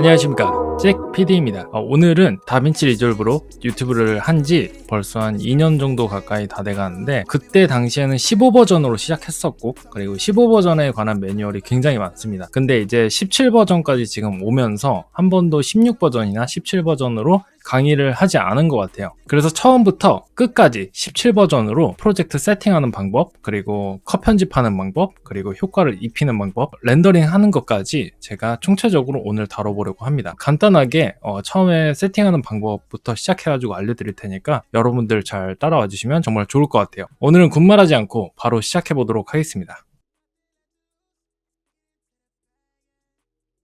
안녕하십니까, 잭 PD입니다. 오늘은 다빈치 리졸브로 유튜브를 한지 벌써 한 2년 정도 가까이 다 돼가는데, 그때 당시에는 15 버전으로 시작했었고, 그리고 15 버전에 관한 매뉴얼이 굉장히 많습니다. 근데 이제 17 버전까지 지금 오면서 한 번도 16 버전이나 17 버전으로 강의를 하지 않은 것 같아요. 그래서 처음부터 끝까지 17 버전으로 프로젝트 세팅하는 방법, 그리고 컷 편집하는 방법, 그리고 효과를 입히는 방법, 렌더링 하는 것까지 제가 총체적으로 오늘 다뤄보려고 합니다. 간단하게 처음에 세팅하는 방법부터 시작해가지고 알려드릴 테니까 여러분들 잘 따라와 주시면 정말 좋을 것 같아요. 오늘은 군말하지 않고 바로 시작해보도록 하겠습니다.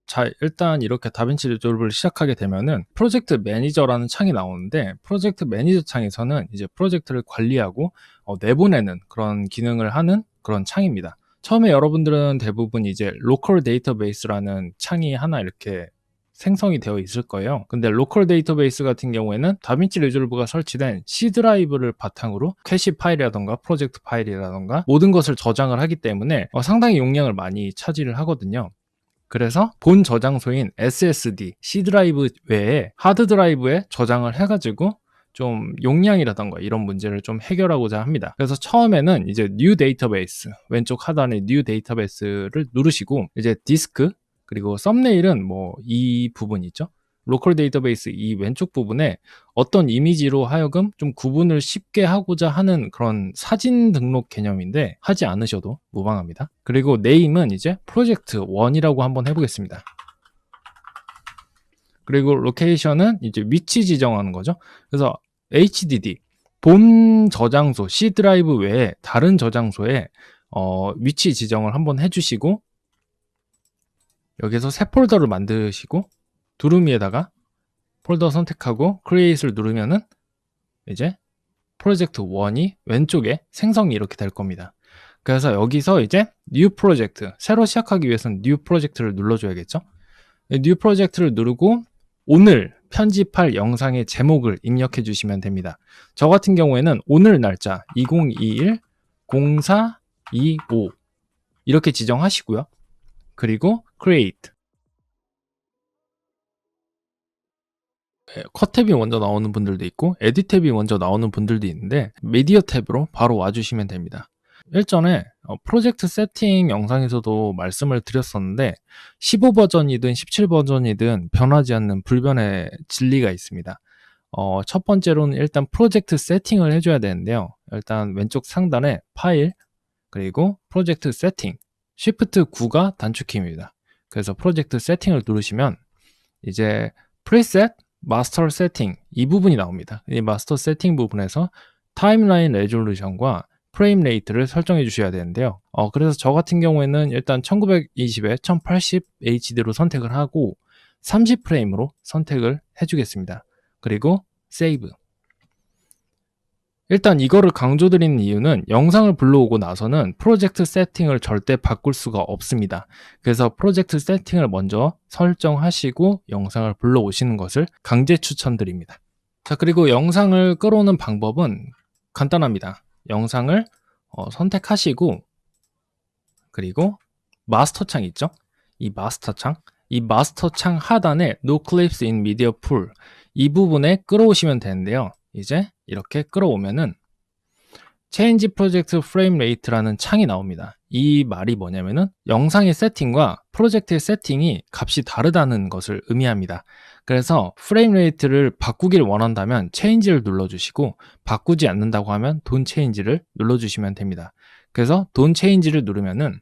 자, 일단 이렇게 다빈치 리졸브를 시작하게 되면은 프로젝트 매니저라는 창이 나오는데, 프로젝트 매니저 창에서는 이제 프로젝트를 관리하고 내보내는 그런 기능을 하는 그런 창입니다. 처음에 여러분들은 대부분 이제 로컬 데이터베이스라는 창이 하나 이렇게 생성이 되어 있을 거예요. 근데 로컬 데이터베이스 같은 경우에는 다빈치 리졸브가 설치된 C 드라이브를 바탕으로 캐시 파일이라던가 프로젝트 파일이라던가 모든 것을 저장을 하기 때문에 상당히 용량을 많이 차지를 하거든요. 그래서 본 저장소인 SSD, C 드라이브 외에 하드 드라이브에 저장을 해가지고 좀 용량이라던가 이런 문제를 좀 해결하고자 합니다. 그래서 처음에는 이제 New Database, 왼쪽 하단에 New Database를 누르시고, 이제 디스크, 그리고 썸네일은 뭐 이 부분 있죠? 로컬 데이터베이스 이 왼쪽 부분에 어떤 이미지로 하여금 좀 구분을 쉽게 하고자 하는 그런 사진 등록 개념인데, 하지 않으셔도 무방합니다. 그리고 네임은 이제 프로젝트 1이라고 한번 해보겠습니다. 그리고 로케이션은 이제 위치 지정하는 거죠. 그래서 HDD, 본 저장소 C 드라이브 외에 다른 저장소에 위치 지정을 한번 해주시고, 여기서 새 폴더를 만드시고 두루미에다가 폴더 선택하고 크리에이트를 누르면은 이제 프로젝트 1이 왼쪽에 생성이 이렇게 될 겁니다. 그래서 여기서 이제 뉴 프로젝트, 새로 시작하기 위해서는 뉴 프로젝트를 눌러줘야겠죠. 뉴 프로젝트를 누르고 오늘 편집할 영상의 제목을 입력해 주시면 됩니다. 저 같은 경우에는 오늘 날짜 2021 0425 이렇게 지정하시고요. 그리고 create, 컷 탭이 먼저 나오는 분들도 있고 에디트 탭이 먼저 나오는 분들도 있는데, 미디어 탭으로 바로 와주시면 됩니다. 일전에 프로젝트 세팅 영상에서도 말씀을 드렸었는데, 15 버전이든 17 버전이든 변하지 않는 불변의 진리가 있습니다. 첫 번째로는 일단 프로젝트 세팅을 해줘야 되는데요. 일단 왼쪽 상단에 파일, 그리고 프로젝트 세팅, Shift 9가 단축키입니다. 그래서 프로젝트 세팅을 누르시면 이제 프리셋, 마스터 세팅 이 부분이 나옵니다. 이 마스터 세팅 부분에서 타임라인 레졸루션과 프레임 레이트를 설정해 주셔야 되는데요. 그래서 저 같은 경우에는 일단 1920에 1080 HD로 선택을 하고 30프레임으로 선택을 해주겠습니다. 그리고 세이브. 일단 이거를 강조드리는 이유는 영상을 불러오고 나서는 프로젝트 세팅을 절대 바꿀 수가 없습니다. 그래서 프로젝트 세팅을 먼저 설정하시고 영상을 불러오시는 것을 강제 추천드립니다. 자, 그리고 영상을 끌어오는 방법은 간단합니다. 영상을 선택하시고, 그리고 마스터 창 있죠? 이 마스터 창 하단에 No Clips in Media Pool 이 부분에 끌어오시면 되는데요. 이제 이렇게 끌어오면은 Change Project Frame Rate라는 창이 나옵니다. 이 말이 뭐냐면은 영상의 세팅과 프로젝트의 세팅이 값이 다르다는 것을 의미합니다. 그래서 프레임 레이트를 바꾸길 원한다면 Change를 눌러주시고, 바꾸지 않는다고 하면 Don't Change를 눌러주시면 됩니다. 그래서 Don't Change를 누르면은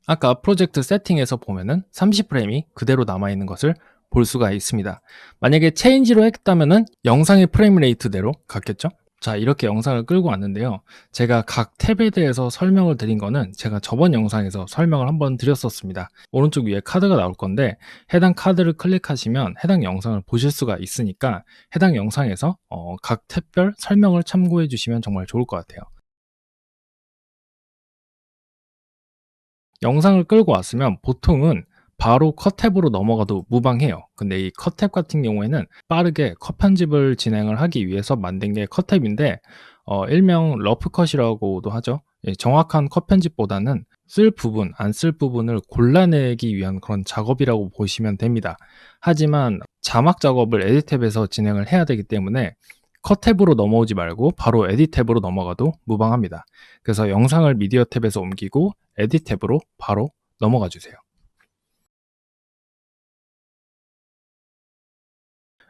아까 프로젝트 세팅에서 보면은 30프레임이 그대로 남아있는 것을 볼 수가 있습니다. 만약에 체인지로 했다면은 영상의 프레임 레이트대로 갔겠죠? 자, 이렇게 영상을 끌고 왔는데요. 제가 각 탭에 대해서 설명을 드린 거는 제가 저번 영상에서 설명을 한번 드렸었습니다. 오른쪽 위에 카드가 나올 건데, 해당 카드를 클릭하시면 해당 영상을 보실 수가 있으니까 해당 영상에서 각 탭별 설명을 참고해 주시면 정말 좋을 것 같아요. 영상을 끌고 왔으면 보통은 바로 컷 탭으로 넘어가도 무방해요. 근데 이 컷 탭 같은 경우에는 빠르게 컷 편집을 진행을 하기 위해서 만든 게 컷 탭인데, 일명 러프 컷이라고도 하죠. 정확한 컷 편집보다는 쓸 부분, 안 쓸 부분을 골라내기 위한 그런 작업이라고 보시면 됩니다. 하지만 자막 작업을 에디트 탭에서 진행을 해야 되기 때문에 컷 탭으로 넘어오지 말고 바로 에디트 탭으로 넘어가도 무방합니다. 그래서 영상을 미디어 탭에서 옮기고 에디트 탭으로 바로 넘어가 주세요.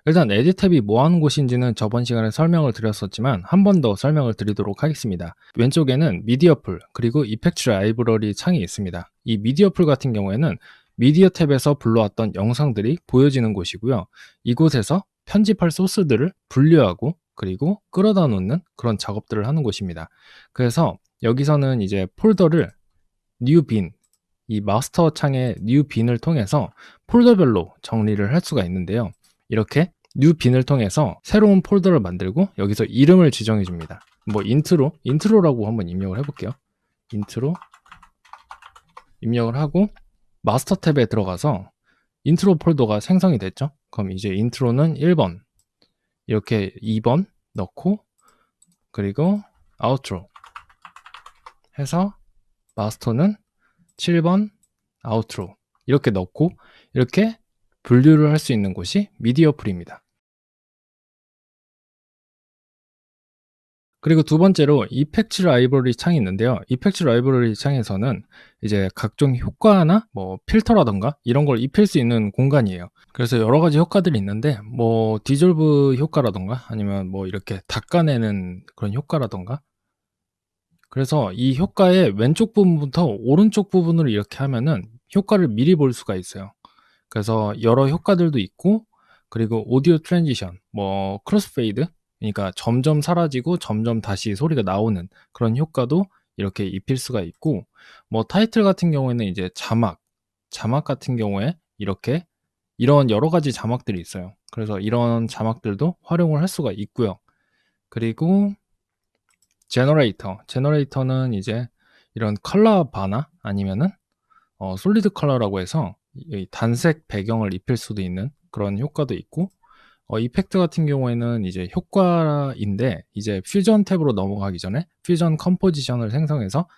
일단 에디트 탭이 뭐 하는 곳인지는 저번 시간에 설명을 드렸었지만 한 번 더 설명을 드리도록 하겠습니다. 왼쪽에는 미디어 풀 그리고 이펙트 라이브러리 창이 있습니다. 이 미디어 풀 같은 경우에는 미디어 탭에서 불러왔던 영상들이 보여지는 곳이고요. 이곳에서 편집할 소스들을 분류하고 그리고 끌어다 놓는 그런 작업들을 하는 곳입니다. 그래서 여기서는 이제 폴더를 뉴 빈, 이 마스터 창의 뉴 빈을 통해서 폴더별로 정리를 할 수가 있는데요. 이렇게 뉴 빈을 통해서 새로운 폴더를 만들고 여기서 이름을 지정해 줍니다. 뭐 인트로라고 한번 입력을 해볼게요. 인트로 입력을 하고 마스터 탭에 들어가서 인트로 폴더가 생성이 됐죠. 그럼 이제 인트로는 1번, 이렇게 2번 넣고 그리고 아우트로 해서 마스터는 7번 아우트로 이렇게 넣고 이렇게 분류를 할 수 있는 곳이 미디어 풀입니다. 그리고 두 번째로 이펙트 라이브러리 창이 있는데요. 이펙트 라이브러리 창에서는 이제 각종 효과나 뭐 필터라던가 이런 걸 입힐 수 있는 공간이에요. 그래서 여러 가지 효과들이 있는데 뭐 디졸브 효과라던가 아니면 뭐 이렇게 닦아내는 그런 효과라던가, 그래서 이 효과의 왼쪽 부분부터 오른쪽 부분을 이렇게 하면은 효과를 미리 볼 수가 있어요. 그래서 여러 효과들도 있고 그리고 오디오 트랜지션, 뭐 크로스페이드, 그러니까 점점 사라지고 점점 다시 소리가 나오는 그런 효과도 이렇게 입힐 수가 있고, 뭐 타이틀 같은 경우에는 이제 자막 같은 경우에 이렇게 이런 여러 가지 자막들이 있어요. 그래서 이런 자막들도 활용을 할 수가 있고요. 그리고 제너레이터는 이제 이런 컬러 바나 아니면은 솔리드 컬러라고 해서 이 단색 배경을 입힐 수도 있는 그런 효과도 있고, 이펙트 같은 경우에는 이제 효과인데 이제 퓨전 탭으로 넘어가기 전에 퓨전 컴포지션을 생성해서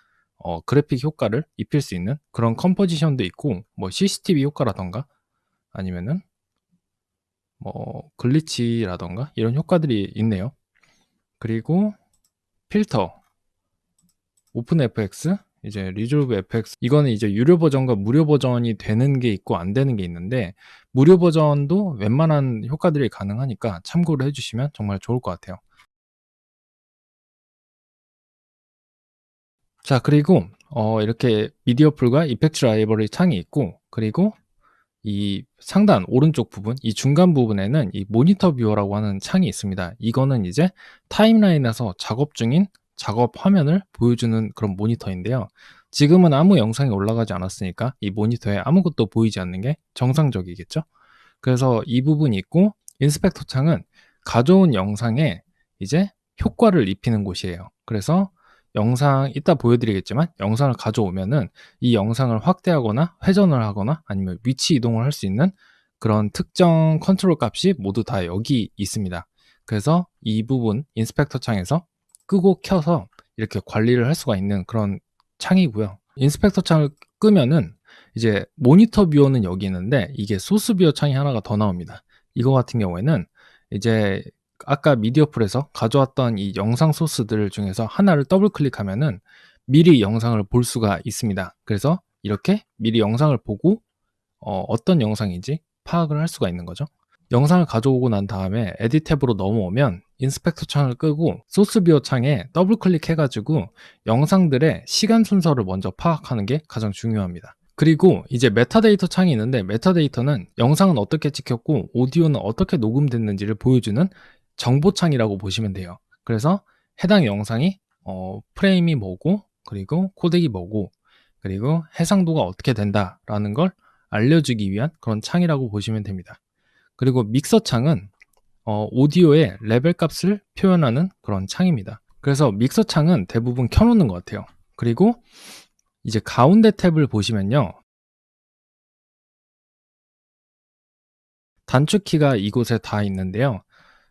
그래픽 효과를 입힐 수 있는 그런 컴포지션도 있고, 뭐 CCTV 효과라던가 아니면은 뭐 글리치라던가 이런 효과들이 있네요. 그리고 필터, 오픈 FX, 이제 리졸브 FX, 이거는 이제 유료 버전과 무료 버전이 되는 게 있고 안 되는 게 있는데 무료 버전도 웬만한 효과들이 가능하니까 참고를 해주시면 정말 좋을 것 같아요. 자, 그리고 이렇게 미디어 풀과 이펙트 라이브러리 창이 있고, 그리고 이 상단 오른쪽 부분, 이 중간 부분에는 이 모니터 뷰어라고 하는 창이 있습니다. 이거는 이제 타임라인에서 작업 중인 작업 화면을 보여주는 그런 모니터인데요. 지금은 아무 영상이 올라가지 않았으니까 이 모니터에 아무것도 보이지 않는 게 정상적이겠죠. 그래서 이 부분이 있고, 인스펙터 창은 가져온 영상에 이제 효과를 입히는 곳이에요. 그래서 영상 이따 보여드리겠지만 영상을 가져오면은 이 영상을 확대하거나 회전을 하거나 아니면 위치 이동을 할 수 있는 그런 특정 컨트롤 값이 모두 다 여기 있습니다. 그래서 이 부분 인스펙터 창에서 끄고 켜서 이렇게 관리를 할 수가 있는 그런 창이고요. 인스펙터 창을 끄면은 이제 모니터 뷰어는 여기 있는데 이게 소스 뷰어 창이 하나가 더 나옵니다. 이거 같은 경우에는 이제 아까 미디어 풀에서 가져왔던 이 영상 소스들 중에서 하나를 더블 클릭하면은 미리 영상을 볼 수가 있습니다. 그래서 이렇게 미리 영상을 보고 어떤 영상인지 파악을 할 수가 있는 거죠. 영상을 가져오고 난 다음에 에디트 탭으로 넘어오면 인스펙터 창을 끄고 소스 뷰어 창에 더블 클릭해 가지고 영상들의 시간 순서를 먼저 파악하는 게 가장 중요합니다. 그리고 이제 메타데이터 창이 있는데 메타데이터는 영상은 어떻게 찍혔고 오디오는 어떻게 녹음됐는지를 보여주는 정보창이라고 보시면 돼요. 그래서 해당 영상이 프레임이 뭐고 그리고 코덱이 뭐고 그리고 해상도가 어떻게 된다라는 걸 알려주기 위한 그런 창이라고 보시면 됩니다. 그리고 믹서 창은 오디오의 레벨 값을 표현하는 그런 창입니다. 그래서 믹서 창은 대부분 켜놓는 것 같아요. 그리고 이제 가운데 탭을 보시면요, 단축키가 이곳에 다 있는데요.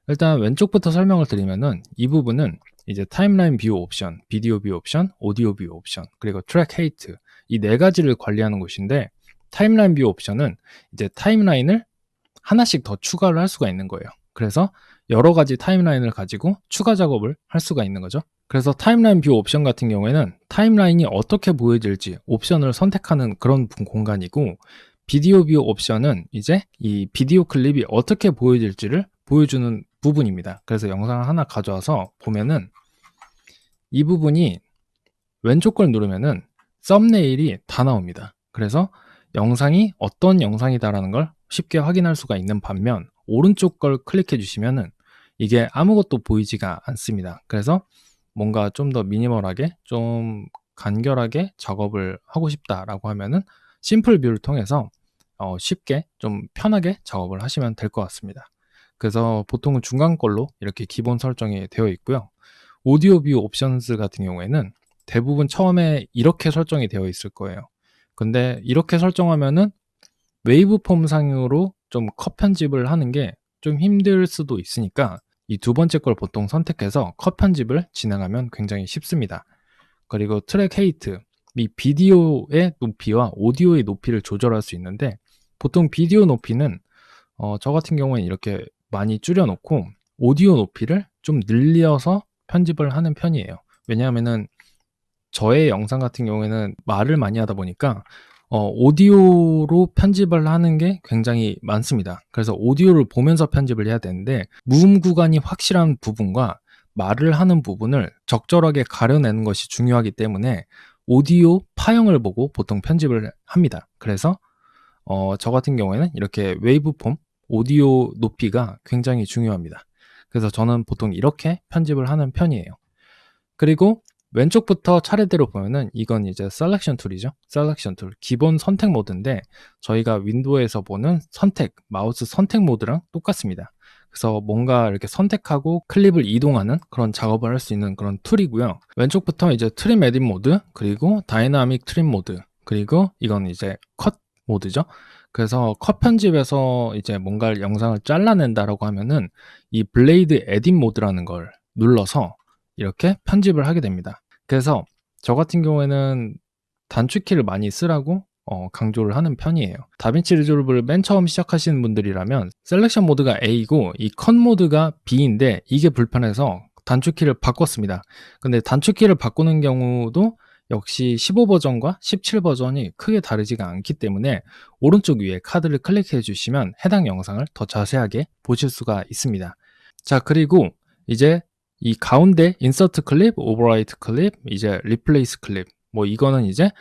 일단 왼쪽부터 설명을 드리면은 이 부분은 이제 타임라인 뷰 옵션, 비디오 뷰 옵션, 오디오 뷰 옵션, 그리고 트랙 헤이트, 이 네 가지를 관리하는 곳인데, 타임라인 뷰 옵션은 이제 타임라인을 하나씩 더 추가를 할 수가 있는 거예요. 그래서 여러 가지 타임라인을 가지고 추가 작업을 할 수가 있는 거죠. 그래서 타임라인 뷰 옵션 같은 경우에는 타임라인이 어떻게 보여질지 옵션을 선택하는 그런 공간이고, 비디오 뷰 옵션은 이제 이 비디오 클립이 어떻게 보여질지를 보여주는 부분입니다. 그래서 영상을 하나 가져와서 보면은 이 부분이 왼쪽 걸 누르면은 썸네일이 다 나옵니다. 그래서 영상이 어떤 영상이다라는 걸 쉽게 확인할 수가 있는 반면, 오른쪽 걸 클릭해 주시면은 이게 아무것도 보이지가 않습니다. 그래서 뭔가 좀 더 미니멀하게, 좀 간결하게 작업을 하고 싶다라고 하면은 심플 뷰를 통해서 쉽게 좀 편하게 작업을 하시면 될 것 같습니다. 그래서 보통은 중간 걸로 이렇게 기본 설정이 되어 있고요. 오디오 뷰 옵션스 같은 경우에는 대부분 처음에 이렇게 설정이 되어 있을 거예요. 근데 이렇게 설정하면은 웨이브폼 상으로 좀 컷 편집을 하는 게 좀 힘들 수도 있으니까 이 두 번째 걸 보통 선택해서 컷 편집을 진행하면 굉장히 쉽습니다. 그리고 트랙 헤이트, 이 비디오의 높이와 오디오의 높이를 조절할 수 있는데, 보통 비디오 높이는 저 같은 경우는 이렇게 많이 줄여놓고 오디오 높이를 좀 늘려서 편집을 하는 편이에요. 왜냐하면은 저의 영상 같은 경우에는 말을 많이 하다 보니까 오디오로 편집을 하는 게 굉장히 많습니다. 그래서 오디오를 보면서 편집을 해야 되는데, 무음 구간이 확실한 부분과 말을 하는 부분을 적절하게 가려내는 것이 중요하기 때문에 오디오 파형을 보고 보통 편집을 합니다. 그래서 저 같은 경우에는 이렇게 웨이브폼, 오디오 높이가 굉장히 중요합니다. 그래서 저는 보통 이렇게 편집을 하는 편이에요. 그리고 왼쪽부터 차례대로 보면은 이건 이제 셀렉션 툴이죠. 셀렉션 툴, 기본 선택 모드인데 저희가 윈도우에서 보는 선택, 마우스 선택 모드랑 똑같습니다. 그래서 뭔가 이렇게 선택하고 클립을 이동하는 그런 작업을 할 수 있는 그런 툴이고요. 왼쪽부터 이제 트림 에딧 모드, 그리고 다이나믹 트림 모드, 그리고 이건 이제 컷 모드죠. 그래서 컷 편집에서 이제 뭔가 영상을 잘라낸다라고 하면은 이 블레이드 에딧 모드라는 걸 눌러서 이렇게 편집을 하게 됩니다. 그래서 저 같은 경우에는 단축키를 많이 쓰라고 강조를 하는 편이에요. 다빈치 리졸브를 맨 처음 시작하시는 분들이라면 셀렉션 모드가 A고 이 컷 모드가 B인데 이게 불편해서 단축키를 바꿨습니다. 근데 단축키를 바꾸는 경우도 역시 15 버전과 17 버전이 크게 다르지가 않기 때문에 오른쪽 위에 카드를 클릭해 주시면 해당 영상을 더 자세하게 보실 수가 있습니다. 자, 그리고 이제 이 가운데 인서트 클립, 오버라이트 클립, 이제 리플레이스 클립, 뭐 이거는 이제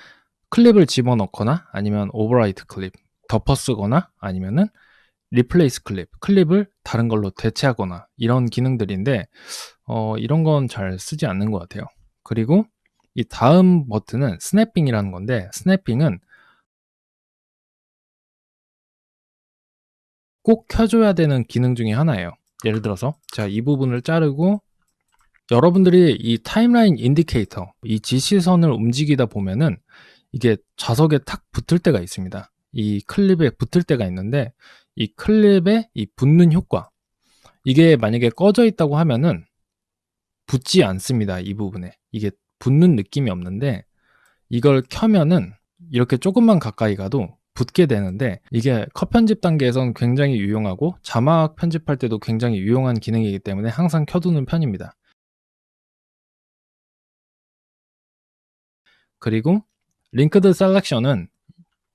클립을 집어넣거나 아니면 오버라이트 클립, 덮어 쓰거나 아니면은 리플레이스 클립, 클립을 다른 걸로 대체하거나 이런 기능들인데 이런 건 잘 쓰지 않는 것 같아요. 그리고 이 다음 버튼은 스냅핑이라는 건데, 스냅핑은 꼭 켜줘야 되는 기능 중에 하나예요. 예를 들어서 자, 이 부분을 자르고 여러분들이 이 타임라인 인디케이터, 이 지시선을 움직이다 보면은 이게 좌석에 탁 붙을 때가 있습니다. 이 클립에 붙을 때가 있는데 이 클립에 이 붙는 효과, 이게 만약에 꺼져 있다고 하면은 붙지 않습니다. 이 부분에 이게 붙는 느낌이 없는데, 이걸 켜면은 이렇게 조금만 가까이 가도 붙게 되는데, 이게 컷 편집 단계에선 굉장히 유용하고 자막 편집할 때도 굉장히 유용한 기능이기 때문에 항상 켜두는 편입니다. 그리고 링크드 셀렉션은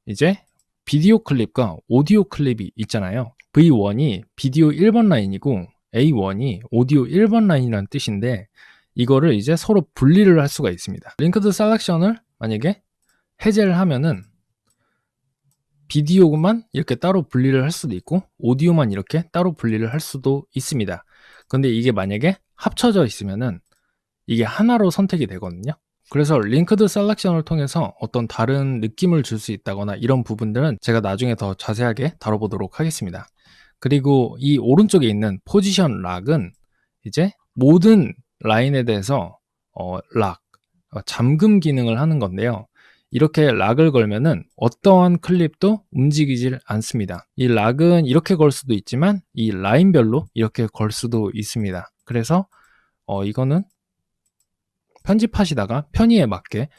이제 비디오 클립과 오디오 클립이 있잖아요. V1이 비디오 1번 라인이고 A1이 오디오 1번 라인이라는 뜻인데, 이거를 이제 서로 분리를 할 수가 있습니다. 링크드 셀렉션을 만약에 해제를 하면은 비디오만 이렇게 따로 분리를 할 수도 있고 오디오만 이렇게 따로 분리를 할 수도 있습니다. 근데 이게 만약에 합쳐져 있으면은 이게 하나로 선택이 되거든요. 그래서 링크드 셀렉션을 통해서 어떤 다른 느낌을 줄 수 있다거나 이런 부분들은 제가 나중에 더 자세하게 다뤄보도록 하겠습니다. 그리고 이 오른쪽에 있는 포지션 락은 이제 모든 라인에 대해서 락, 잠금 기능을 하는 건데요. 이렇게 락을 걸면은 어떠한 클립도 움직이질 않습니다. 이 락은 이렇게 걸 수도 있지만 이 라인별로 이렇게 걸 수도 있습니다. 그래서 이거는 편집하시다가 편의에 맞게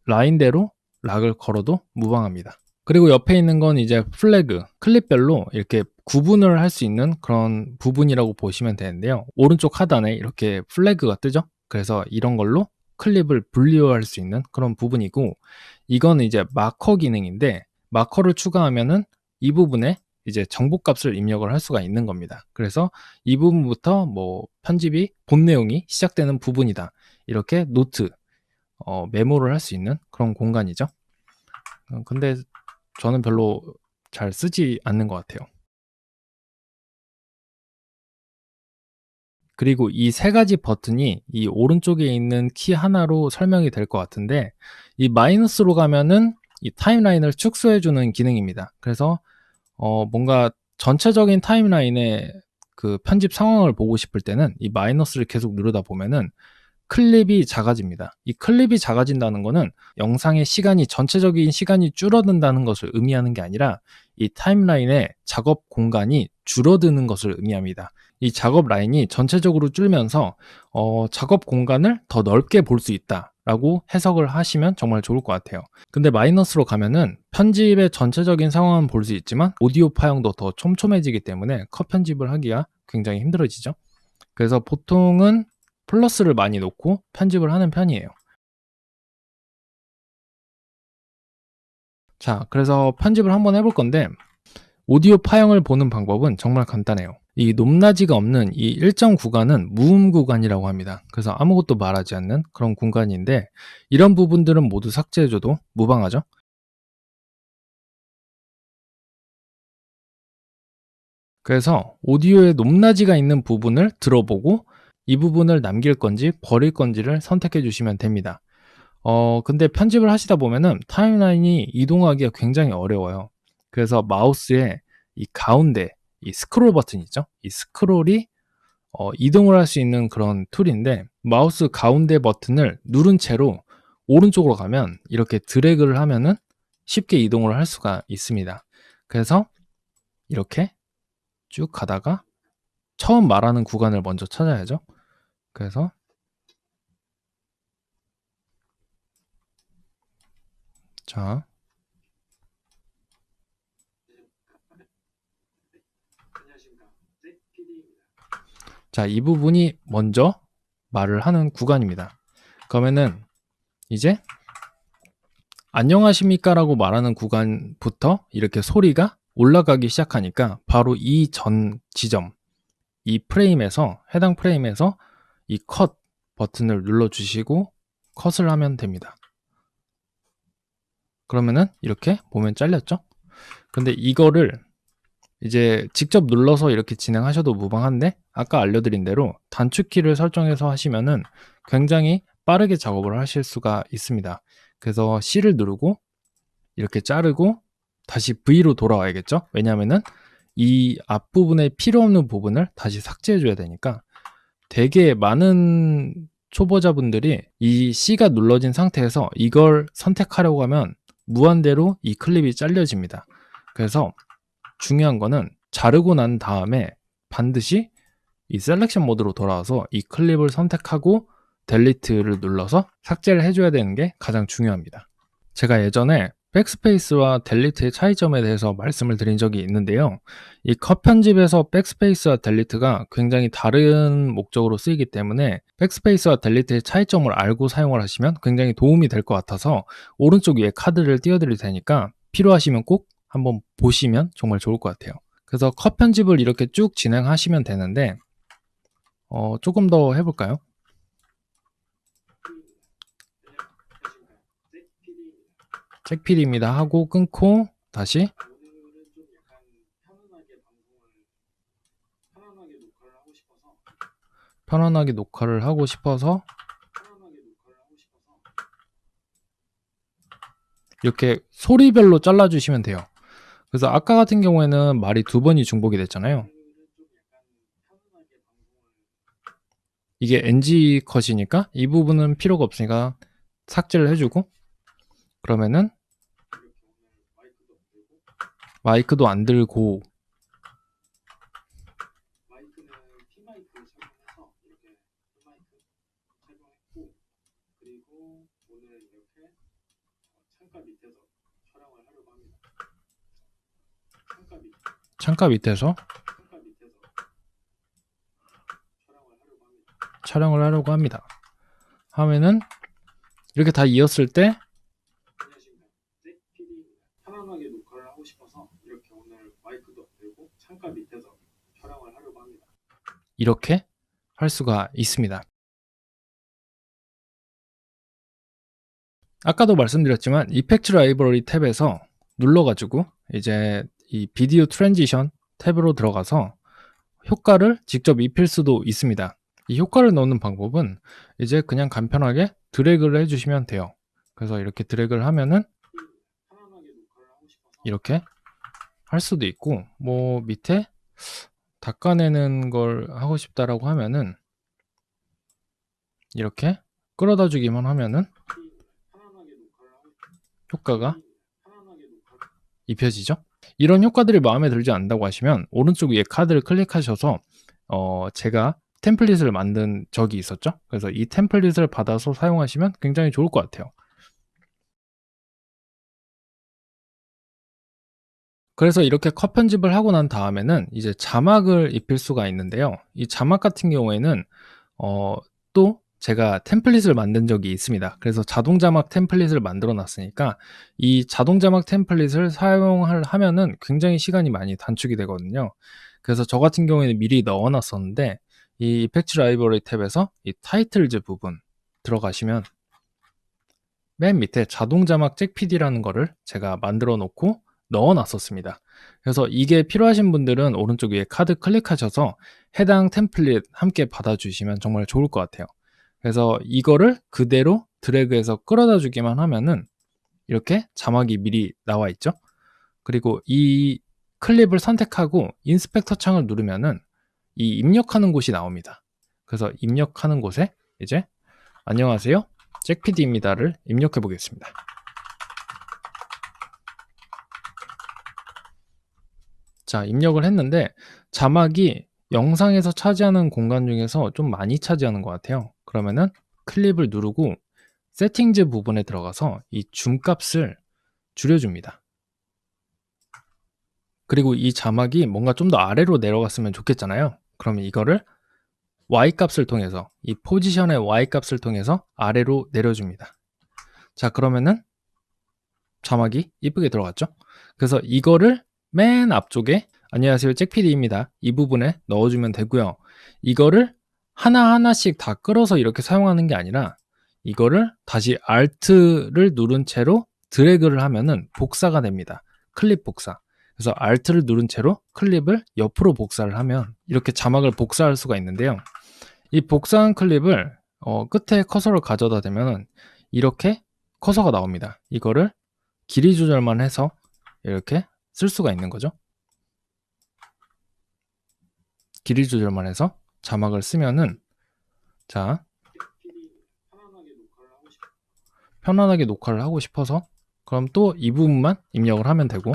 라인대로 락을 걸어도 무방합니다. 그리고 옆에 있는 건 이제 플래그, 클립별로 이렇게 구분을 할 수 있는 그런 부분이라고 보시면 되는데요. 오른쪽 하단에 이렇게 플래그가 뜨죠? 그래서 이런 걸로 클립을 분리할 수 있는 그런 부분이고, 이거는 이제 마커 기능인데, 마커를 추가하면은 이 부분에 이제 정보값을 입력을 할 수가 있는 겁니다. 그래서 이 부분부터 뭐 편집이 본 내용이 시작되는 부분이다, 이렇게 노트, 메모를 할 수 있는 그런 공간이죠. 근데 저는 별로 잘 쓰지 않는 것 같아요. 그리고 이 세 가지 버튼이 이 오른쪽에 있는 키 하나로 설명이 될 것 같은데, 이 마이너스로 가면은 이 타임라인을 축소해주는 기능입니다. 그래서 뭔가 전체적인 타임라인의 그 편집 상황을 보고 싶을 때는 이 마이너스를 계속 누르다 보면은 클립이 작아집니다. 이 클립이 작아진다는 거는 영상의 시간이, 전체적인 시간이 줄어든다는 것을 의미하는 게 아니라 이 타임라인의 작업 공간이 줄어드는 것을 의미합니다. 이 작업 라인이 전체적으로 줄면서 작업 공간을 더 넓게 볼 수 있다라고 해석을 하시면 정말 좋을 것 같아요. 근데 마이너스로 가면은 편집의 전체적인 상황은 볼 수 있지만 오디오 파형도 더 촘촘해지기 때문에 컷 편집을 하기가 굉장히 힘들어지죠. 그래서 보통은 플러스를 많이 놓고 편집을 하는 편이에요. 자, 그래서 편집을 한번 해볼 건데, 오디오 파형을 보는 방법은 정말 간단해요. 이 높낮이가 없는 이 일정 구간은 무음 구간이라고 합니다. 그래서 아무것도 말하지 않는 그런 공간인데, 이런 부분들은 모두 삭제해줘도 무방하죠. 그래서 오디오에 높낮이가 있는 부분을 들어보고 이 부분을 남길 건지 버릴 건지를 선택해 주시면 됩니다. 근데 편집을 하시다 보면은 타임라인이 이동하기가 굉장히 어려워요. 그래서 마우스에 이 가운데 이 스크롤 버튼 있죠? 이 스크롤이 이동을 할 수 있는 그런 툴인데, 마우스 가운데 버튼을 누른 채로 오른쪽으로 가면 이렇게 드래그를 하면은 쉽게 이동을 할 수가 있습니다. 그래서 이렇게 쭉 가다가 처음 말하는 구간을 먼저 찾아야죠. 그래서 자, 이 부분이 먼저 말을 하는 구간입니다. 그러면은 이제 안녕하십니까 라고 말하는 구간부터 이렇게 소리가 올라가기 시작하니까 바로 이 전 지점, 이 프레임에서, 해당 프레임에서 이 컷 버튼을 눌러주시고 컷을 하면 됩니다. 그러면은 이렇게 보면 잘렸죠? 근데 이거를 이제 직접 눌러서 이렇게 진행하셔도 무방한데, 아까 알려드린 대로 단축키를 설정해서 하시면은 굉장히 빠르게 작업을 하실 수가 있습니다. 그래서 C를 누르고 이렇게 자르고 다시 V로 돌아와야겠죠? 왜냐하면은 이 앞부분에 필요 없는 부분을 다시 삭제해 줘야 되니까. 되게 많은 초보자분들이 이 C가 눌러진 상태에서 이걸 선택하려고 하면 무한대로 이 클립이 잘려집니다. 그래서 중요한 거는 자르고 난 다음에 반드시 이 셀렉션 모드로 돌아와서 이 클립을 선택하고 델리트를 눌러서 삭제를 해줘야 되는 게 가장 중요합니다. 제가 예전에 백스페이스와 델리트의 차이점에 대해서 말씀을 드린 적이 있는데요. 이 컷 편집에서 백스페이스와 델리트가 굉장히 다른 목적으로 쓰이기 때문에 백스페이스와 델리트의 차이점을 알고 사용을 하시면 굉장히 도움이 될 것 같아서 오른쪽 위에 카드를 띄워드릴 테니까 필요하시면 꼭 한번 보시면 정말 좋을 것 같아요. 그래서 컷 편집을 이렇게 쭉 진행하시면 되는데, 조금 더 해볼까요? 잭필입니다 하고 끊고 다시 편안하게 녹화를 하고 싶어서 이렇게 소리별로 잘라주시면 돼요. 그래서 아까 같은 경우에는 말이 2번이 중복이 됐잖아요. 이게 NG 컷이니까 이 부분은 필요가 없으니까 삭제를 해주고, 그러면은 마이크도 안 들고, 창가 밑에서 촬영을 하려고 합니다. 하면은 이렇게 다 이었을 때 편안하게 녹화를 하고 싶어서 이렇게 오늘 마이크도 안 들고 창가 밑에서 촬영을 하려고 합니다. 이렇게 할 수가 있습니다. 아까도 말씀드렸지만 이펙트 라이브러리 탭에서 눌러가지고 이제 이 비디오 트랜지션 탭으로 들어가서 효과를 직접 입힐 수도 있습니다. 이 효과를 넣는 방법은 이제 그냥 간편하게 드래그를 해주시면 돼요. 그래서 이렇게 드래그를 하면은 이렇게 할 수도 있고, 뭐 밑에 닦아내는 걸 하고 싶다라고 하면은 이렇게 끌어다 주기만 하면은 효과가 입혀지죠. 이런 효과들이 마음에 들지 않는다고 하시면 오른쪽 위에 카드를 클릭하셔서 제가 템플릿을 만든 적이 있었죠. 그래서 이 템플릿을 받아서 사용하시면 굉장히 좋을 것 같아요. 그래서 이렇게 컷 편집을 하고 난 다음에는 이제 자막을 입힐 수가 있는데요. 이 자막 같은 경우에는 또 제가 템플릿을 만든 적이 있습니다. 그래서 자동 자막 템플릿을 만들어 놨으니까 이 자동 자막 템플릿을 하면은 굉장히 시간이 많이 단축이 되거든요. 그래서 저 같은 경우에는 미리 넣어 놨었는데 이 이펙트 라이브러리 탭에서 이 타이틀즈 부분 들어가시면 맨 밑에 자동 자막 잭PD라는 거를 제가 만들어 놓고 넣어 놨었습니다. 그래서 이게 필요하신 분들은 오른쪽 위에 카드 클릭하셔서 해당 템플릿 함께 받아주시면 정말 좋을 것 같아요. 그래서 이거를 그대로 드래그해서 끌어다 주기만 하면은 이렇게 자막이 미리 나와 있죠. 그리고 이 클립을 선택하고 인스펙터 창을 누르면은 이 입력하는 곳이 나옵니다. 그래서 입력하는 곳에 이제 안녕하세요, 잭PD입니다를 입력해 보겠습니다. 자, 입력을 했는데 자막이 영상에서 차지하는 공간 중에서 좀 많이 차지하는 것 같아요. 그러면은 클립을 누르고 세팅즈 부분에 들어가서 이 줌 값을 줄여줍니다. 그리고 이 자막이 뭔가 좀 더 아래로 내려갔으면 좋겠잖아요. 그러면 이거를 Y 값을 통해서, 이 포지션의 Y 값을 통해서 아래로 내려줍니다. 자, 그러면은 자막이 이쁘게 들어갔죠? 그래서 이거를 맨 앞쪽에 안녕하세요, 잭PD입니다. 이 부분에 넣어주면 되고요. 이거를 하나하나씩 다 끌어서 이렇게 사용하는 게 아니라 이거를 다시 Alt를 누른 채로 드래그를 하면은 복사가 됩니다. 클립 복사. 그래서 Alt를 누른 채로 클립을 옆으로 복사를 하면 이렇게 자막을 복사할 수가 있는데요. 이 복사한 클립을 끝에 커서를 가져다 대면 이렇게 커서가 나옵니다. 이거를 길이 조절만 해서 이렇게 쓸 수가 있는 거죠. 길이 조절만 해서 자막을 쓰면은 자, 편안하게 녹화를 하고 싶어서 그럼 또 이 부분만 입력을 하면 되고,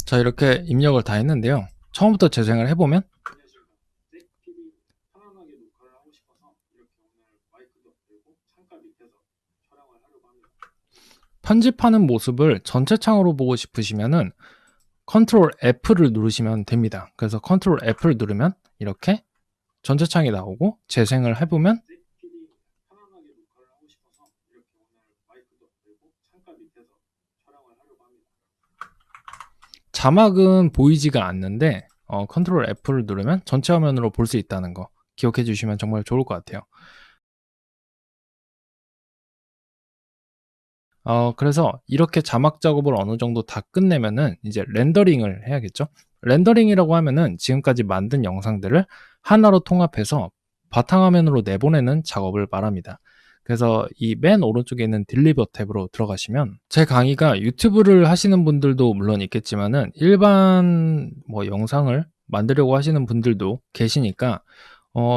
자, 이렇게 입력을 다 했는데요. 처음부터 재생을 해보면 편집하는 모습을 전체 창으로 보고 싶으시면은 컨트롤 F를 누르시면 됩니다. 그래서 컨트롤 F를 누르면 이렇게 전체 창이 나오고 재생을 해보면 자막은 보이지가 않는데 컨트롤 F를 누르면 전체 화면으로 볼 수 있다는 거 기억해 주시면 정말 좋을 것 같아요. 그래서 이렇게 자막 작업을 어느 정도 다 끝내면은 이제 렌더링을 해야겠죠. 렌더링이라고 하면은 지금까지 만든 영상들을 하나로 통합해서 바탕화면으로 내보내는 작업을 말합니다. 그래서 이 맨 오른쪽에 있는 딜리버 탭으로 들어가시면 제 강의가 유튜브를 하시는 분들도 물론 있겠지만은 일반 뭐 영상을 만들려고 하시는 분들도 계시니까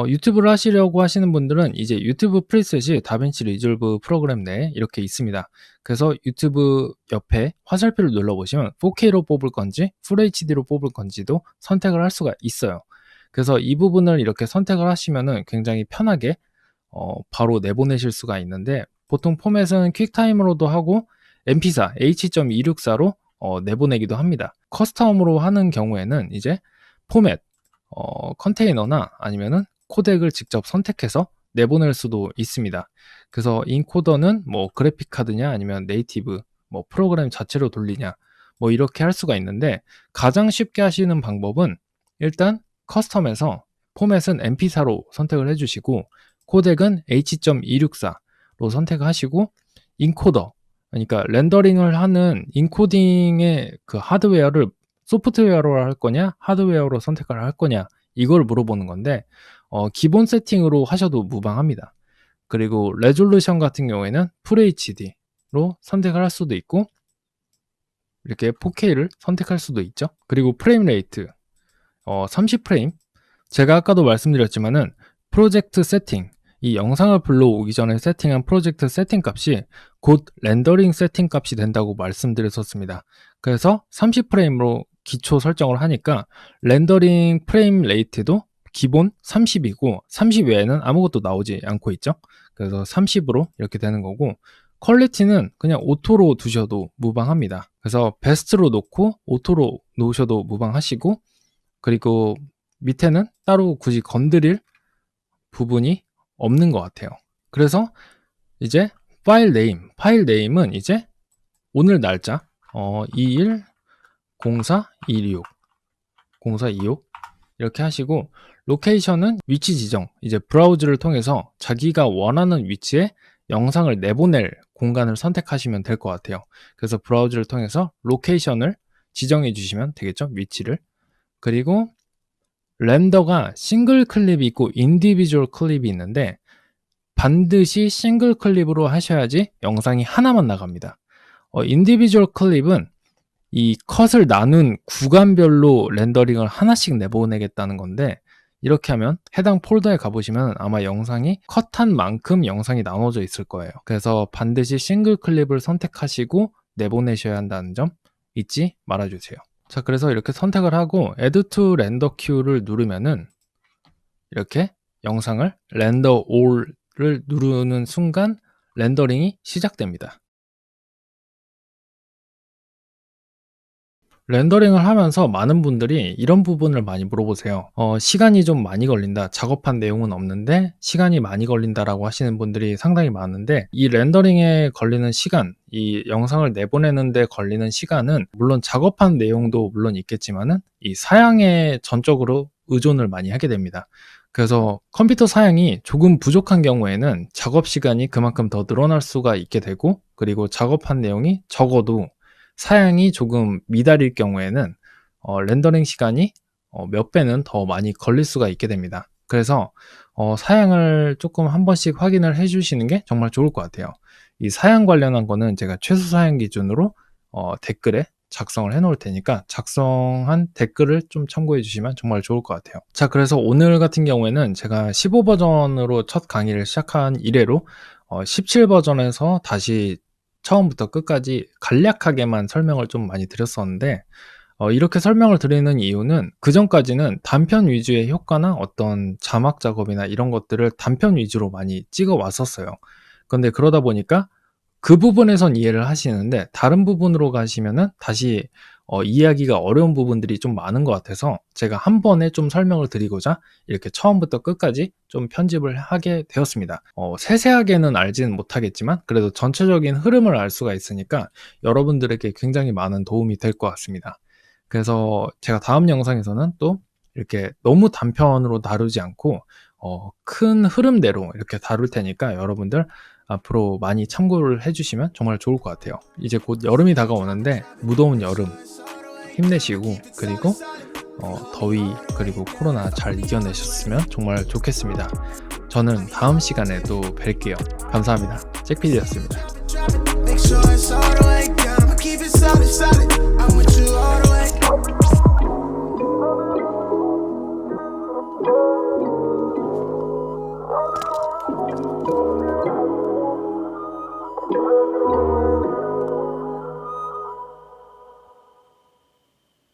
유튜브를 하시려고 하시는 분들은 이제 유튜브 프리셋이 다빈치 리졸브 프로그램 내에 이렇게 있습니다. 그래서 유튜브 옆에 화살표를 눌러보시면 4K로 뽑을 건지 FHD로 뽑을 건지도 선택을 할 수가 있어요. 그래서 이 부분을 이렇게 선택을 하시면은 굉장히 편하게 바로 내보내실 수가 있는데, 보통 포맷은 퀵타임으로도 하고 mp4 h.264로 내보내기도 합니다. 커스텀으로 하는 경우에는 이제 포맷 컨테이너나 아니면은 코덱을 직접 선택해서 내보낼 수도 있습니다. 그래서 인코더는 뭐 그래픽 카드냐 아니면 네이티브 뭐 프로그램 자체로 돌리냐 뭐 이렇게 할 수가 있는데, 가장 쉽게 하시는 방법은 일단 커스텀에서 포맷은 mp4로 선택을 해주시고 코덱은 h.264로 선택하시고 인코더, 그러니까 렌더링을 하는 인코딩의 그 하드웨어를 소프트웨어로 할 거냐 하드웨어로 선택을 할 거냐 이걸 물어보는 건데, 기본 세팅으로 하셔도 무방합니다. 그리고 레졸루션 같은 경우에는 FHD로 선택을 할 수도 있고 이렇게 4K를 선택할 수도 있죠. 그리고 프레임 레이트 30프레임, 제가 아까도 말씀드렸지만은 프로젝트 세팅, 이 영상을 불러오기 전에 세팅한 프로젝트 세팅 값이 곧 렌더링 세팅 값이 된다고 말씀드렸었습니다. 그래서 30프레임으로 기초 설정을 하니까 렌더링 프레임 레이트도 기본 30이고 30 외에는 아무것도 나오지 않고 있죠. 그래서 30으로 이렇게 되는 거고, 퀄리티는 그냥 오토로 두셔도 무방합니다. 그래서 베스트로 놓고 오토로 놓으셔도 무방하시고, 그리고 밑에는 따로 굳이 건드릴 부분이 없는 것 같아요. 그래서 이제 파일 네임은 이제 오늘 날짜 21-04-126 이렇게 하시고, 로케이션은 위치 지정, 이제 브라우저를 통해서 자기가 원하는 위치에 영상을 내보낼 공간을 선택하시면 될 것 같아요. 그래서 브라우저를 통해서 로케이션을 지정해 주시면 되겠죠, 위치를. 그리고 렌더가 싱글 클립이 있고 인디비주얼 클립이 있는데, 반드시 싱글 클립으로 하셔야지 영상이 하나만 나갑니다. 인디비주얼 클립은 이 컷을 나눈 구간별로 렌더링을 하나씩 내보내겠다는 건데, 이렇게 하면 해당 폴더에 가보시면 아마 영상이 컷한 만큼 영상이 나눠져 있을 거예요. 그래서 반드시 싱글 클립을 선택하시고 내보내셔야 한다는 점 잊지 말아주세요. 자, 그래서 이렇게 선택을 하고 Add to Render Queue를 누르면은 이렇게 영상을 Render All을 누르는 순간 렌더링이 시작됩니다. 렌더링을 하면서 많은 분들이 이런 부분을 많이 물어보세요. 시간이 좀 많이 걸린다, 작업한 내용은 없는데 시간이 많이 걸린다라고 하시는 분들이 상당히 많은데, 이 렌더링에 걸리는 시간, 이 영상을 내보내는데 걸리는 시간은 물론 작업한 내용도 물론 있겠지만은 이 사양에 전적으로 의존을 많이 하게 됩니다. 그래서 컴퓨터 사양이 조금 부족한 경우에는 작업 시간이 그만큼 더 늘어날 수가 있게 되고, 그리고 작업한 내용이 적어도 사양이 조금 미달일 경우에는 렌더링 시간이 몇 배는 더 많이 걸릴 수가 있게 됩니다. 그래서 사양을 조금 한 번씩 확인을 해 주시는 게 정말 좋을 것 같아요. 이 사양 관련한 거는 제가 최소 사양 기준으로 댓글에 작성을 해 놓을 테니까 작성한 댓글을 좀 참고해 주시면 정말 좋을 것 같아요. 자, 그래서 오늘 같은 경우에는 제가 15 버전으로 첫 강의를 시작한 이래로 17 버전에서 다시 처음부터 끝까지 간략하게만 설명을 좀 많이 드렸었는데, 이렇게 설명을 드리는 이유는 그전까지는 단편 위주의 효과나 어떤 자막 작업이나 이런 것들을 단편 위주로 많이 찍어 왔었어요. 그런데 그러다 보니까 그 부분에선 이해를 하시는데 다른 부분으로 가시면은 다시 이해하기가 어려운 부분들이 좀 많은 것 같아서 제가 한 번에 좀 설명을 드리고자 이렇게 처음부터 끝까지 좀 편집을 하게 되었습니다. 세세하게는 알지는 못하겠지만 그래도 전체적인 흐름을 알 수가 있으니까 여러분들에게 굉장히 많은 도움이 될 것 같습니다. 그래서 제가 다음 영상에서는 또 이렇게 너무 단편으로 다루지 않고 큰 흐름대로 이렇게 다룰 테니까 여러분들 앞으로 많이 참고를 해주시면 정말 좋을 것 같아요. 이제 곧 여름이 다가오는데 무더운 여름 힘내시고, 그리고 더위 그리고 코로나 잘 이겨내셨으면 정말 좋겠습니다. 저는 다음 시간에 또 뵐게요. 감사합니다. 잭피디였습니다.